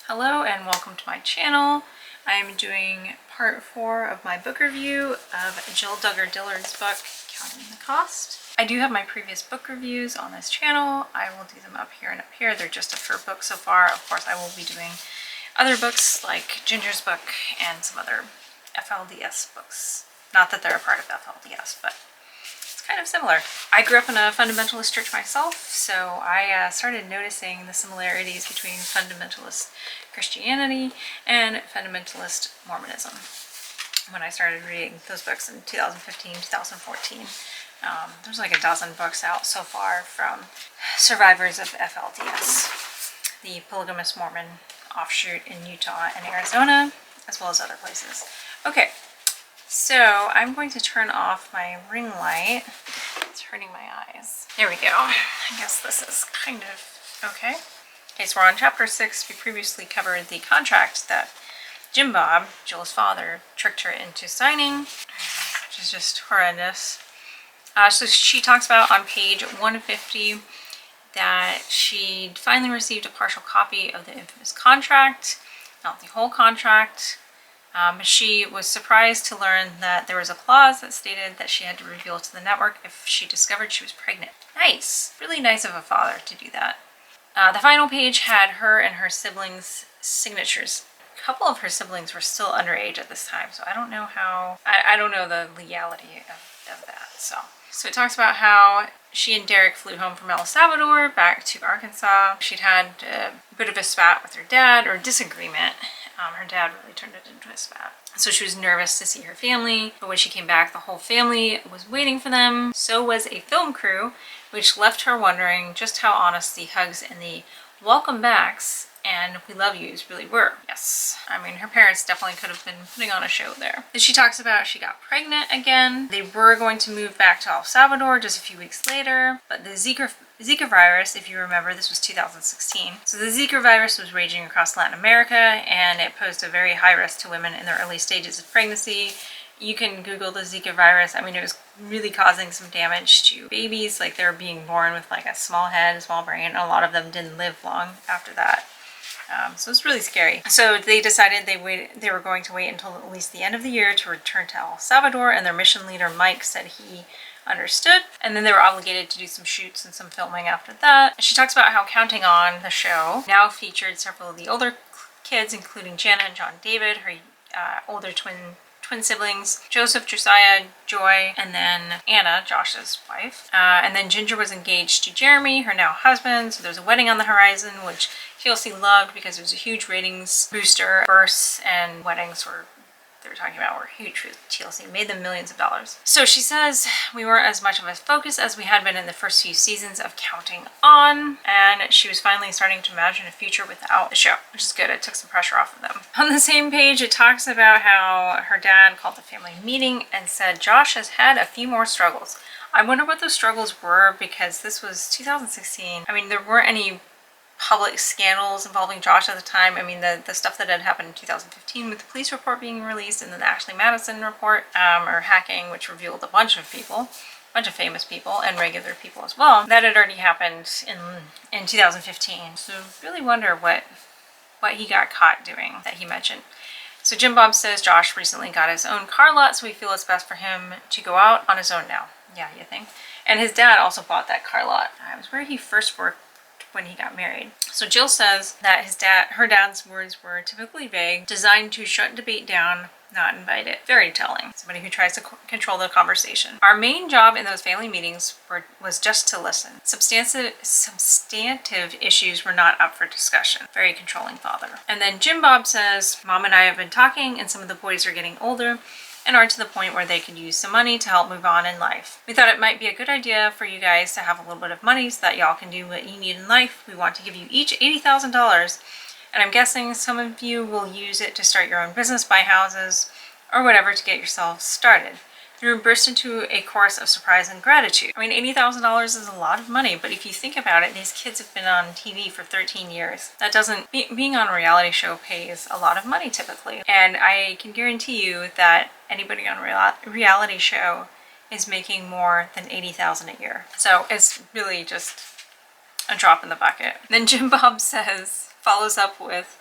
Hello and welcome to my channel. I am doing part 4 of my book review of Jill Duggar Dillard's book, Counting the Cost. I do have my previous book reviews on this channel. I will do them up here and up here. They're just for books so far. Of course, I will be doing other books like Ginger's book and some other FLDS books. Not that they're a part of FLDS, but kind of similar. I grew up in a fundamentalist church myself, so I started noticing the similarities between fundamentalist Christianity and fundamentalist Mormonism when I started reading those books in 2015, 2014. There's like a dozen books out so far from survivors of FLDS, the polygamous Mormon offshoot in Utah and Arizona, as well as other places. Okay. So I'm going to turn off my ring light. It's hurting my eyes. There we go. I guess this is kind of okay. Okay, so we're on chapter 6. We previously covered the contract that Jim Bob, Jill's father, tricked her into signing, which is just horrendous. So she talks about on page 150 that she finally received a partial copy of the infamous contract, not the whole contract. She was surprised to learn that there was a clause that stated that she had to reveal to the network if she discovered she was pregnant. Nice! Really nice of a father to do that. The final page had her and her siblings' signatures. A couple of her siblings were still underage at this time, so I don't know how... I don't know the legality of that, So it talks about how she and Derek flew home from El Salvador back to Arkansas. She'd had a bit of a spat with her dad, or disagreement. Her dad really turned it into a spat. So she was nervous to see her family, but when she came back, the whole family was waiting for them. So was a film crew, which left her wondering just how honest the hugs and the welcome backs and we love yous really were. Yes, I mean, her parents definitely could have been putting on a show there. Then she talks about she got pregnant again. They were going to move back to El Salvador just a few weeks later, but the Zika virus, if you remember, this was 2016. So the Zika virus was raging across Latin America, and it posed a very high risk to women in their early stages of pregnancy. You can Google the Zika virus. I mean, it was really causing some damage to babies. Like, they were being born with like a small head, a small brain. A lot of them didn't live long after that. So it's really scary. So they decided they were going to wait until at least the end of the year to return to El Salvador, and their mission leader, Mike, said he understood. And then they were obligated to do some shoots and some filming after that. And she talks about how Counting On, the show, now featured several of the older kids, including Jana and John David, her older twin siblings, Joseph, Josiah, Joy, and then Anna, Josh's wife. And then Ginger was engaged to Jeremy, her now husband. So there's a wedding on the horizon, which TLC loved because it was a huge ratings booster. Births and weddings they were talking about were huge for TLC, made them millions of dollars. So she says, we weren't as much of a focus as we had been in the first few seasons of Counting On, and she was finally starting to imagine a future without the show, which is good. It took some pressure off of them. On the same page, it talks about how her dad called the family meeting and said Josh has had a few more struggles. I wonder what those struggles were, because this was 2016. I mean, there weren't any public scandals involving Josh at the time. I mean, the stuff that had happened in 2015 with the police report being released, and then the Ashley Madison report, or hacking, which revealed a bunch of famous people and regular people as well. That had already happened in 2015. So really wonder what he got caught doing that he mentioned. So Jim Bob says Josh recently got his own car lot, so we feel it's best for him to go out on his own now. Yeah, you think? And his dad also bought that car lot. It was where he first worked when he got married. So Jill says that her dad's words were typically vague, designed to shut debate down, not invite it. Very telling. Somebody who tries to control the conversation. Our main job in those family meetings was just to listen. Substantive issues were not up for discussion. Very controlling father. And then Jim Bob says, Mom and I have been talking, and some of the boys are getting older and are to the point where they could use some money to help move on in life. We thought it might be a good idea for you guys to have a little bit of money so that y'all can do what you need in life. We want to give you each $80,000, and I'm guessing some of you will use it to start your own business, buy houses, or whatever to get yourselves started. The room burst into a chorus of surprise and gratitude. I mean, $80,000 is a lot of money, but if you think about it, these kids have been on TV for 13 years. That doesn't, being on a reality show pays a lot of money typically. And I can guarantee you that anybody on a reality show is making more than $80,000 a year. So it's really just a drop in the bucket. Then Jim Bob follows up with,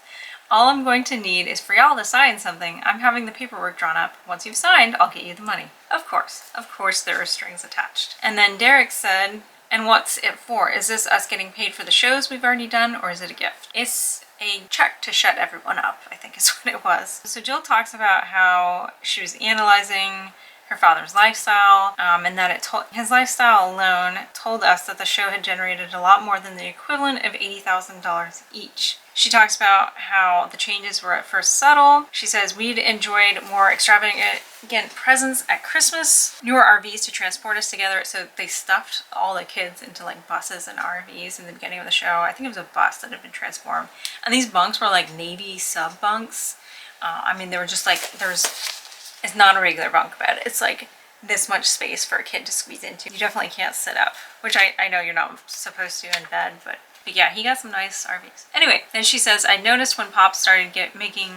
All I'm going to need is for y'all to sign something. I'm having the paperwork drawn up. Once you've signed, I'll get you the money. Of course there are strings attached. And then Derek said, and what's it for? Is this us getting paid for the shows we've already done, or is it a gift? It's a check to shut everyone up, I think is what it was. So Jill talks about how she was analyzing her father's lifestyle, and that his lifestyle alone told us that the show had generated a lot more than the equivalent of $80,000 each. She talks about how the changes were at first subtle. She says we'd enjoyed more extravagant presents at Christmas, newer RVs to transport us together. So they stuffed all the kids into like buses and RVs in the beginning of the show. I think it was a bus that had been transformed. And these bunks were like Navy sub bunks. I mean, they were just like, it's not a regular bunk bed. It's like this much space for a kid to squeeze into. You definitely can't sit up, which I know you're not supposed to in bed, but yeah, he got some nice RVs. Anyway, then she says, I noticed when Pop started making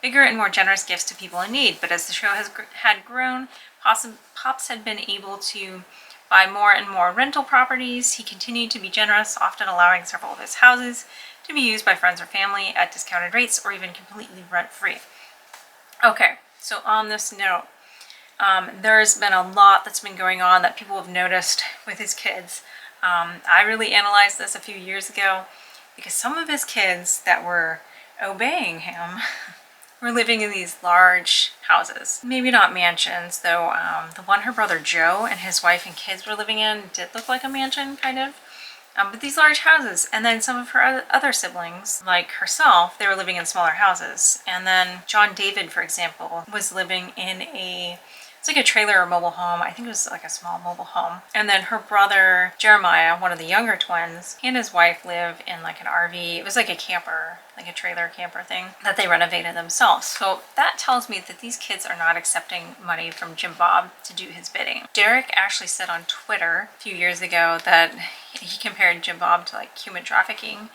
bigger and more generous gifts to people in need, but as the show had grown, Pops had been able to buy more and more rental properties. He continued to be generous, often allowing several of his houses to be used by friends or family at discounted rates or even completely rent-free. Okay. So on this note, there's been a lot that's been going on that people have noticed with his kids. I really analyzed this a few years ago because some of his kids that were obeying him were living in these large houses. Maybe not mansions, though. The one her brother Joe and his wife and kids were living in did look like a mansion, kind of. But these large houses, and then some of her other siblings, like herself, they were living in smaller houses. And then John David, for example, was living in it's like a trailer or mobile home. I think it was like a small mobile home. And then her brother Jeremiah, one of the younger twins, he and his wife live in like an RV. It was like a camper, like a trailer camper thing that they renovated themselves. So that tells me that these kids are not accepting money from Jim Bob to do his bidding. Derek actually said on Twitter a few years ago that he compared Jim Bob to like human trafficking.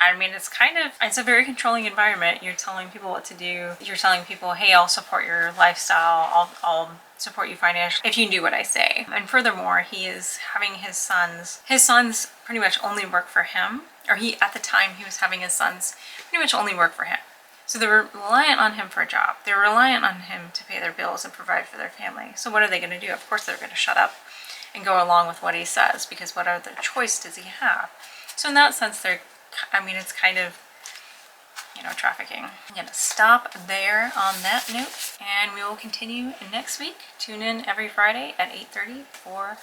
I mean, it's a very controlling environment. You're telling people what to do. You're telling people, hey, I'll support your lifestyle. I'll support you financially if you do what I say. And furthermore, he is having his sons pretty much only work for him. Or at the time he was having his sons pretty much only work for him. So they're reliant on him for a job. They're reliant on him to pay their bills and provide for their family. So what are they going to do? Of course they're going to shut up and go along with what he says, because what other choice does he have? So in that sense, it's kind of, trafficking. I'm going to stop there on that note, and we will continue next week. Tune in every Friday at 8:30 for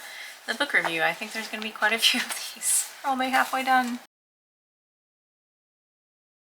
the book review. I think there's going to be quite a few of these. We're only halfway done.